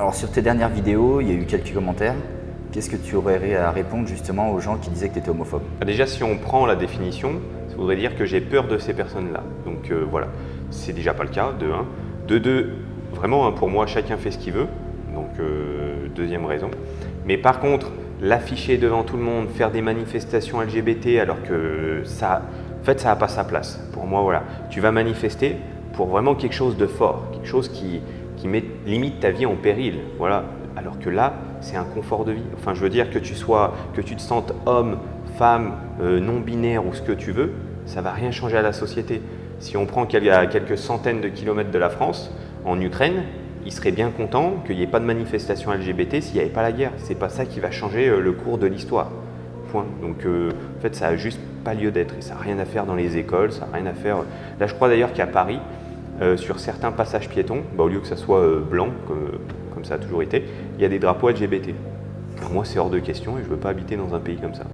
Alors sur tes dernières vidéos, il y a eu quelques commentaires. Qu'est-ce que tu aurais à répondre justement aux gens qui disaient que tu étais homophobe? Déjà, si on prend la définition, ça voudrait dire que j'ai peur de ces personnes-là. Donc voilà, c'est déjà pas le cas, de 1. De 2, vraiment, hein, pour moi, chacun fait ce qu'il veut. Donc deuxième raison. Mais par contre, l'afficher devant tout le monde, faire des manifestations LGBT alors que ça, en fait, ça n'a pas sa place. Pour moi, voilà, tu vas manifester pour vraiment quelque chose de fort, quelque chose qui met limite ta vie en péril. Voilà. Alors que là, c'est un confort de vie. Enfin, je veux dire que tu te sentes homme, femme, non-binaire ou ce que tu veux, ça ne va rien changer à la société. Si on prend quelques centaines de kilomètres de la France, en Ukraine, ils seraient bien contents qu'il n'y ait pas de manifestation LGBT s'il n'y avait pas la guerre. C'est pas ça qui va changer le cours de l'histoire. Point. Donc en fait, ça n'a juste pas lieu d'être et ça n'a rien à faire dans les écoles, ça n'a rien à faire. Là, je crois d'ailleurs qu'à Paris, sur certains passages piétons, au lieu que ça soit blanc, comme ça a toujours été, il y a des drapeaux LGBT. Pour moi, c'est hors de question et je ne veux pas habiter dans un pays comme ça.